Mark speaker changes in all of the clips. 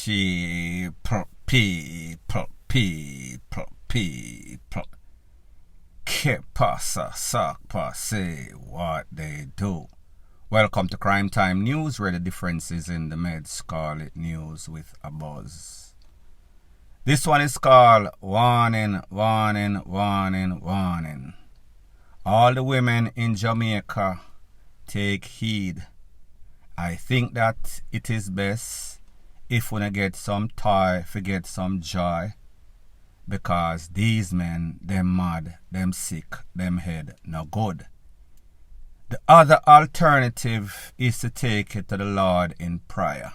Speaker 1: people. Que pasa, sakpa, say what they do. Welcome to Crime Time News, where the difference is in the meds. Call it news with a buzz. This one is called Warning, Warning, Warning, Warning. All the women in Jamaica, take heed. I think that it is best if we get some toy, forget some joy. Because these men, them mad, them sick, them head no good. The other alternative is to take it to the Lord in prayer.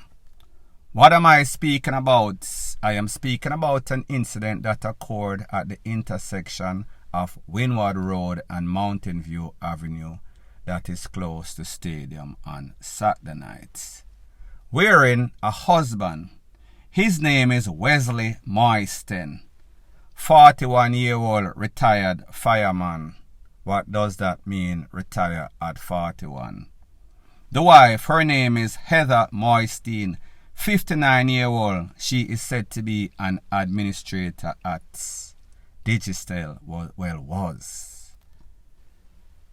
Speaker 1: What am I speaking about? I am speaking about an incident that occurred at the intersection of Windward Road and Mountain View Avenue that is close to Stadium on Saturday nights. Wherein a husband, his name is Wesley 41-year-old retired fireman. What does that mean, retire at 41? The wife, her name is Heather Moistine, 59-year-old. She is said to be an administrator at Digistel, was.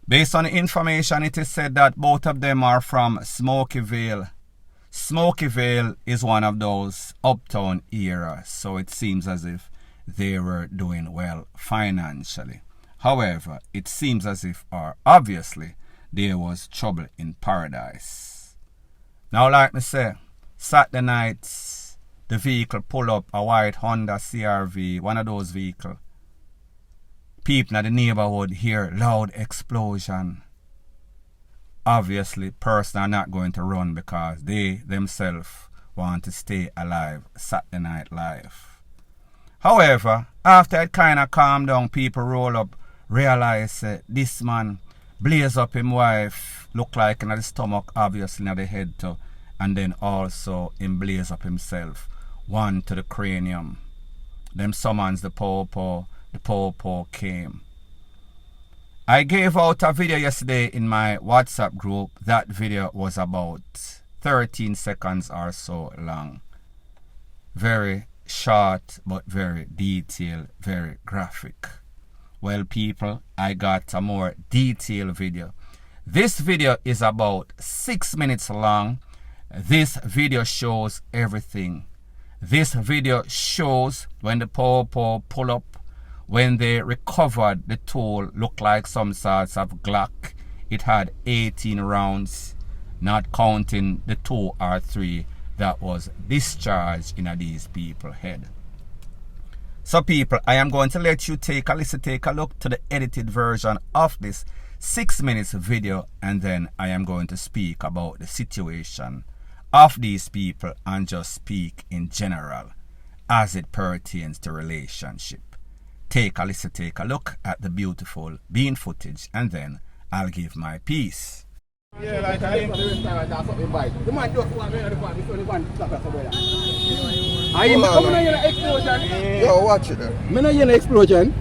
Speaker 1: Based on the information, it is said that both of them are from Smokyville. Smokyville is one of those uptown areas, so it seems as if they were doing well financially. However, it seems as if, or obviously, there was trouble in paradise. Now, like me say, Saturday nights, the vehicle pull up, a white Honda CRV, one of those vehicles. People in the neighborhood hear loud explosion. Obviously, person are not going to run because they themselves want to stay alive Saturday night life. However, after it kind of calmed down, people roll up, realize this man blaze up him wife, look like in the stomach, obviously in the head too, and then also him blaze up himself, one to the cranium. Them summons the po-po came. I gave out a video yesterday in my WhatsApp group. That video was about 13 seconds or so long. Very short, but very detailed, very graphic. Well, people, I got a more detailed video. This video is about 6 minutes long. This video shows everything. This video shows when the po-po pull up, when they recovered the tool, looked like some sorts of Glock. It had 18 rounds, not counting the 2 or 3 that was discharged in these people's head. So people, I am going to let you take a look to the edited version of this 6 minutes video, and then I am going to speak about the situation of these people and just speak in general as it pertains to relationship. Take a look at the beautiful bean footage, and then I'll give my piece.
Speaker 2: Yeah, like I am the restaurant or something bike. The man just one the one before the one stop at somewhere. I am coming on the explosion.
Speaker 3: Yo, watch it there.
Speaker 2: Me not hear the explosion.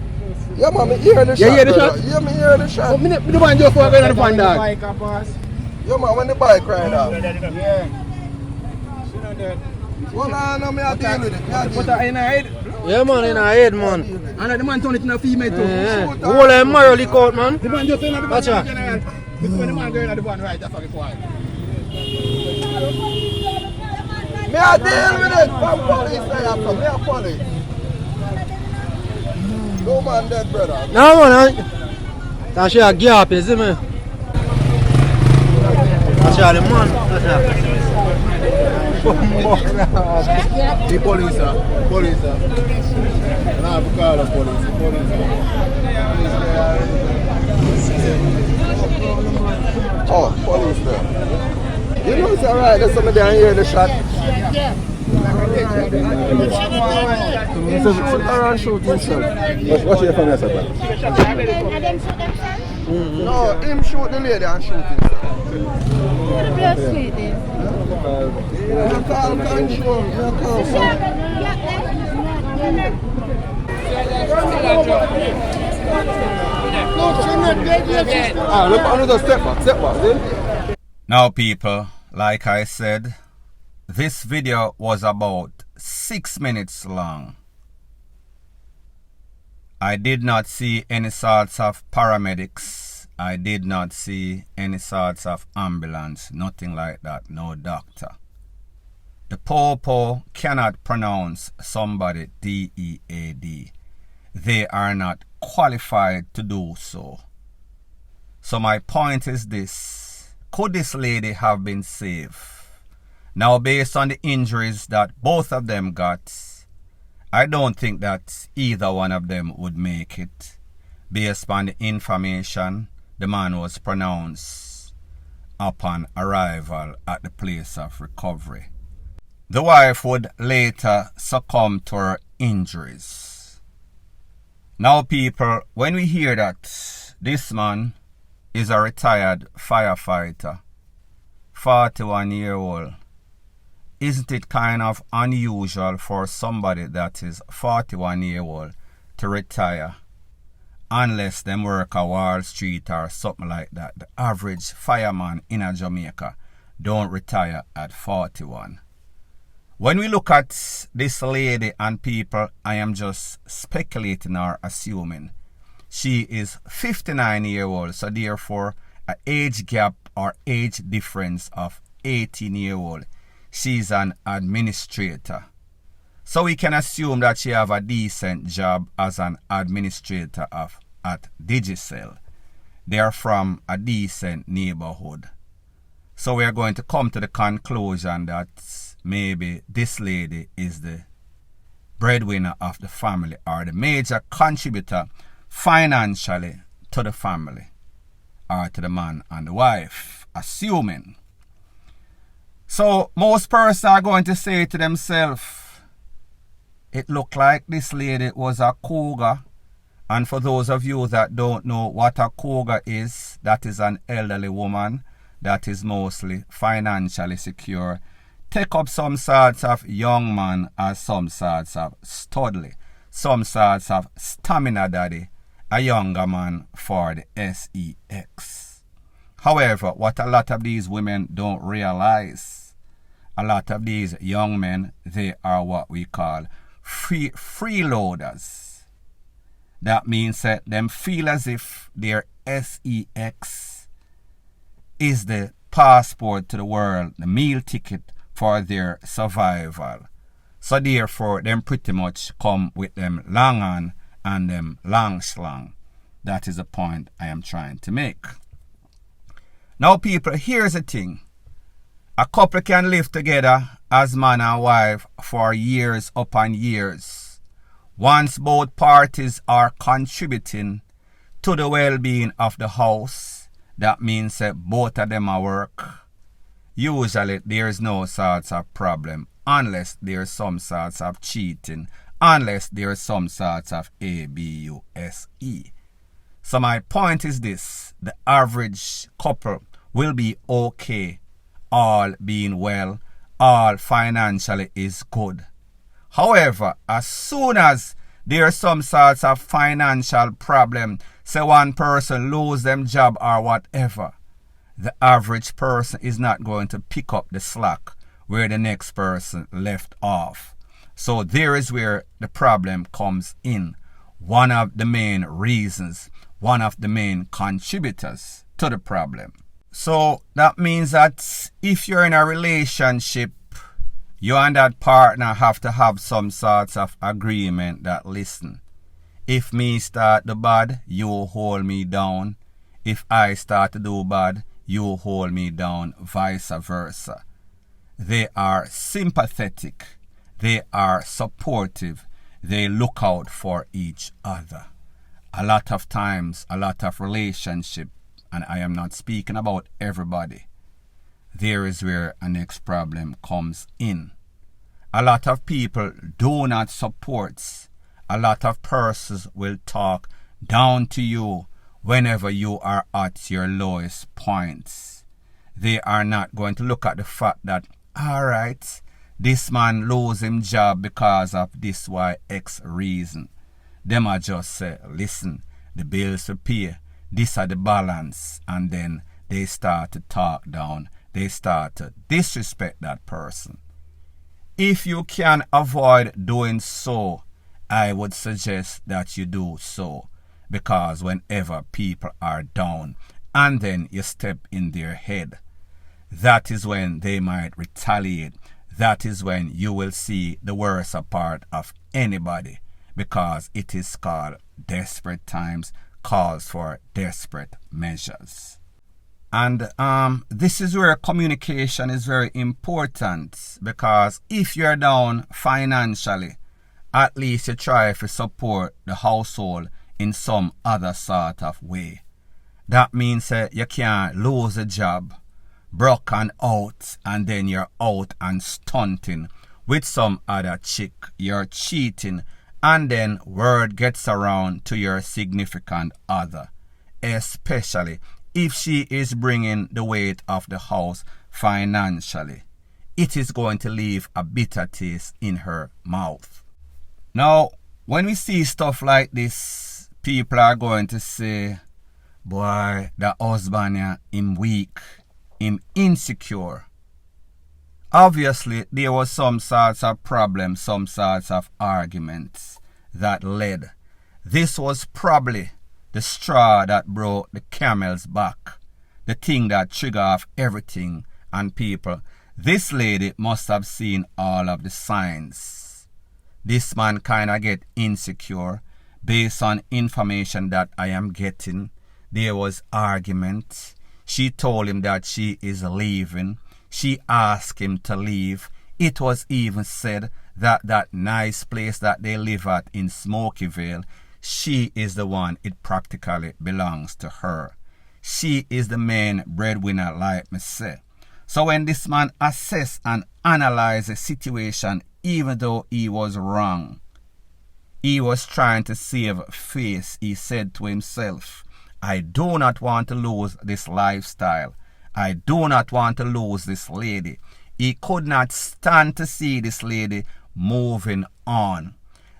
Speaker 3: Yeah, man, me hear the shot.
Speaker 2: You hear the shot?
Speaker 3: Yeah, me hear the shot.
Speaker 2: Oh, the man just walk on the fan dog.
Speaker 3: Yo, man, when the bike crying out.
Speaker 2: Yeah. She not dead.
Speaker 3: Well, no, me I deal with it.
Speaker 2: Put her in her head.
Speaker 4: Yeah, man, in her head, man.
Speaker 2: And the man turn it in a female too.
Speaker 4: Yeah. Whole of Mario leak out, man.
Speaker 2: The man just in the van.
Speaker 4: Watch her.
Speaker 2: When the man going on the van, right, that's how it's quiet.
Speaker 3: Me I deal with it. From police there, from me a police. No man dead, brother.
Speaker 4: No, man. That's she a gap, you see me? That's she the man. That's her.
Speaker 3: The police, sir. Police, sir. Nah, we call the police. Oh, police there. You know it's alright, there's somebody down here in the shot. Sit around shoot himself. What's your phone, sir? No, him shoot the lady and shoot himself.
Speaker 1: Now people, like I said, this video was about 6 minutes long. I did not see any sorts of paramedics. I did not see any sorts of ambulance. Nothing like that. No doctor. The popo cannot pronounce somebody D-E-A-D. They are not qualified to do so. So my point is this. Could this lady have been saved? Now, based on the injuries that both of them got, I don't think that either one of them would make it. Based on the information the man was pronounced upon arrival at the place of recovery. The wife would later succumb to her injuries. Now, people, when we hear that this man is a retired firefighter, 41-year-old, isn't it kind of unusual for somebody that is 41-year-old to retire unless them work a Wall Street or something like that? The average fireman in a Jamaica don't retire at 41. When we look at this lady and people, I am just speculating or assuming. She is 59-year-old, so therefore an age gap or age difference of 18-year-old. She's an administrator. So we can assume that she have a decent job as an administrator at Digicel. They are from a decent neighborhood. So we are going to come to the conclusion that maybe this lady is the breadwinner of the family or the major contributor financially to the family or to the man and the wife, assuming. So most persons are going to say to themselves, it looked like this lady was a cougar. And for those of you that don't know what a cougar is, that is an elderly woman that is mostly financially secure. Take up some sorts of young man as some sorts of studly, some sorts of stamina daddy, a younger man for the sex. However, what a lot of these women don't realize, a lot of these young men, they are what we call freeloaders. That means that them feel as if their sex is the passport to the world, the meal ticket for their survival. So therefore, them pretty much come with them long on and them long slang. That is the point I am trying to make. Now, people, here's the thing. A couple can live together as man and wife for years upon years. Once both parties are contributing to the well-being of the house, that means that both of them are work. Usually there is no sorts of problem unless there is some sorts of cheating, unless there is some sorts of abuse. So my point is this, the average couple will be okay, all being well, all financially is good. However, as soon as there is some sorts of financial problem, say one person lose them job or whatever, the average person is not going to pick up the slack where the next person left off. So there is where the problem comes in. One of the main reasons, one of the main contributors to the problem. So that means that if you're in a relationship, you and that partner have to have some sorts of agreement that, listen, if me start the bad, you hold me down. If I start to do bad, you hold me down, vice versa. They are sympathetic. They are supportive. They look out for each other. A lot of times, a lot of relationship, and I am not speaking about everybody, there is where a next problem comes in. A lot of people do not support. A lot of persons will talk down to you whenever you are at your lowest points. They are not going to look at the fact that, alright, this man lose him job because of this YX reason. Them are just say, listen, the bills to pay, this are the balance, and then they start to talk down. They start to disrespect that person. If you can avoid doing so, I would suggest that you do so, because whenever people are down and then you step in their head, that is when they might retaliate. That is when you will see the worst part of anybody, because it is called desperate times calls for desperate measures. And this is where communication is very important, because if you're down financially, at least you try to support the household in some other sort of way. That means you can't lose a job, broke and out, and then you're out and stunting with some other chick. You're cheating, and then word gets around to your significant other, especially if she is bringing the weight of the house financially. It is going to leave a bitter taste in her mouth. Now, when we see stuff like this, people are going to say, boy, the husband, him weak, him insecure. Obviously, there was some sorts of problems, some sorts of arguments that led. This was probably the straw that broke the camel's back, the thing that triggered off everything. And people, this lady must have seen all of the signs. This man kind of get insecure based on information that I am getting. There was argument. She told him that she is leaving. She asked him to leave. It was even said that that nice place that they live at in Smokyville, she is the one, it practically belongs to her. She is the main breadwinner, like me say. So when this man assessed and analyzed the situation, even though he was wrong, he was trying to save face. He said to himself, I do not want to lose this lifestyle. I do not want to lose this lady. He could not stand to see this lady moving on.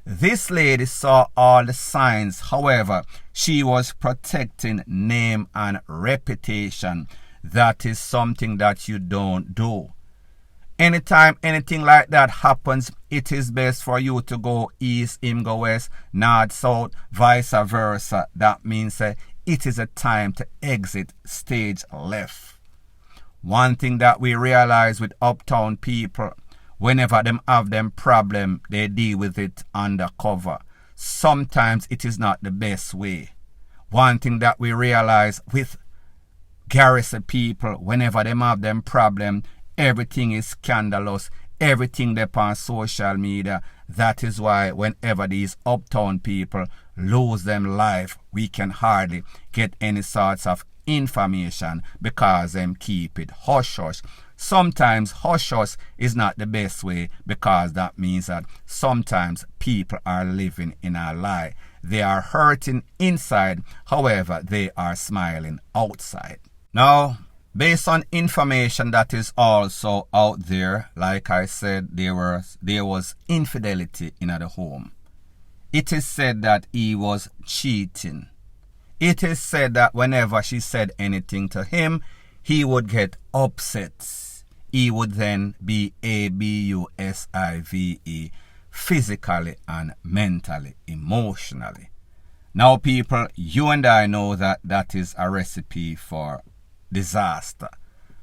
Speaker 1: This lady saw all the signs. However, she was protecting name and reputation. That is something that you don't do. Anytime anything like that happens, it is best for you to go east, him go west, north, south, vice versa. That means it is a time to exit stage left. One thing that we realize with uptown people, whenever them have them problem, they deal with it undercover. Sometimes it is not the best way. One thing that we realize with garrison people, whenever them have them problem, everything is scandalous. Everything they on social media. That is why whenever these uptown people lose them life, we can hardly get any sorts of information, because them keep it hush-hush. Sometimes hush-hush is not the best way, because that means that sometimes people are living in a lie. They are hurting inside, however, they are smiling outside. Now, based on information that is also out there, like I said, there was infidelity in the home. It is said that he was cheating. It is said that whenever she said anything to him, he would get upset. He would then be abusive, physically and mentally, emotionally. Now, people, you and I know that that is a recipe for disaster,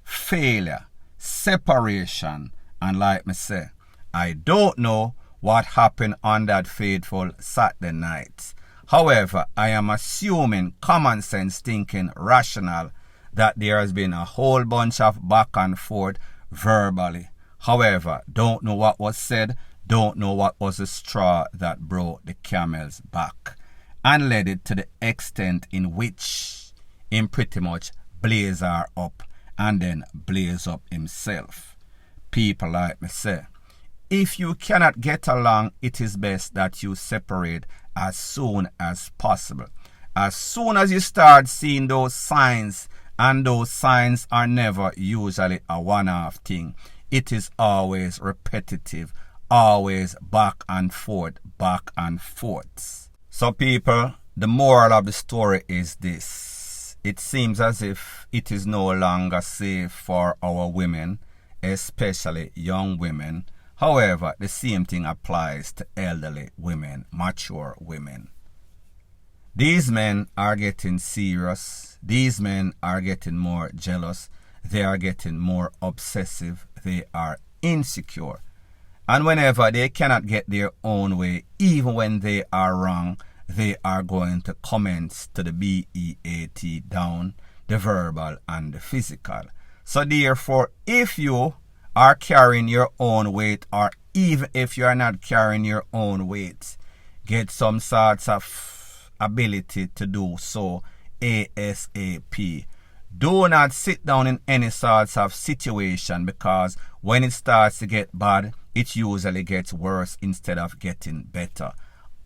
Speaker 1: failure, separation, and like me say, I don't know what happened on that fateful Saturday night. However, I am assuming common sense thinking, rational, that there has been a whole bunch of back and forth verbally. However, don't know what was said, don't know what was the straw that broke the camel's back and led it to the extent in which him pretty much blaze her up and then blaze up himself. People like me say, if you cannot get along, it is best that you separate as soon as possible. As soon as you start seeing those signs, and those signs are never usually a one-off thing. It is always repetitive, always back and forth, back and forth. So people, the moral of the story is this. It seems as if it is no longer safe for our women, especially young women. However, the same thing applies to elderly women, mature women. These men are getting serious. These men are getting more jealous. They are getting more obsessive. They are insecure. And whenever they cannot get their own way, even when they are wrong, they are going to comment to the BEAT down, the verbal and the physical. So therefore, if you are carrying your own weight, or even if you are not carrying your own weight, get some sorts of ability to do so ASAP. Do not sit down in any sorts of situation, because when it starts to get bad, it usually gets worse instead of getting better.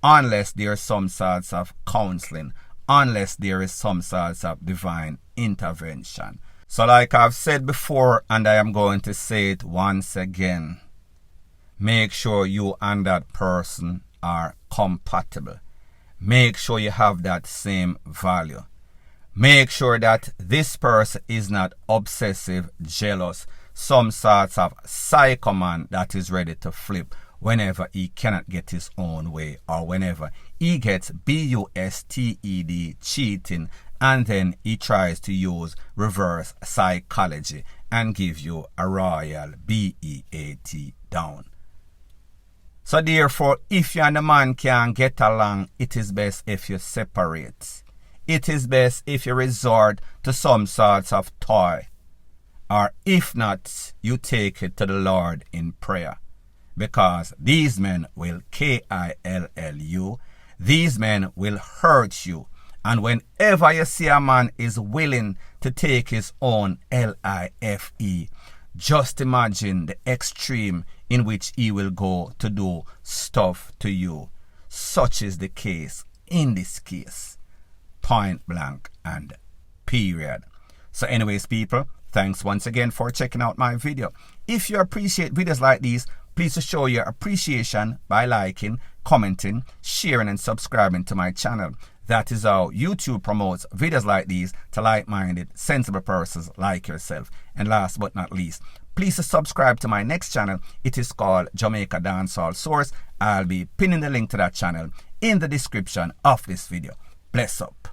Speaker 1: Unless there is some sorts of counseling, unless there is some sorts of divine intervention. So like I've said before, and I am going to say it once again, make sure you and that person are compatible. Make sure you have that same value. Make sure that this person is not obsessive, jealous, some sorts of psycho man that is ready to flip whenever he cannot get his own way, or whenever he gets busted, cheating, and then he tries to use reverse psychology and give you a royal BEAT down. So therefore, if you and the man can't get along, it is best if you separate. It is best if you resort to some sorts of toy. Or if not, you take it to the Lord in prayer. Because these men will KILLU. These men will hurt you. And whenever you see a man is willing to take his own LIFE, just imagine the extreme in which he will go to do stuff to you. Such is the case in this case. Point blank and period. So anyways, people, thanks once again for checking out my video. If you appreciate videos like these, please show your appreciation by liking, commenting, sharing, and subscribing to my channel. That is how YouTube promotes videos like these to like-minded, sensible persons like yourself. And last but not least, please subscribe to my next channel. It is called Jamaica Dancehall Source. I'll be pinning the link to that channel in the description of this video. Bless up.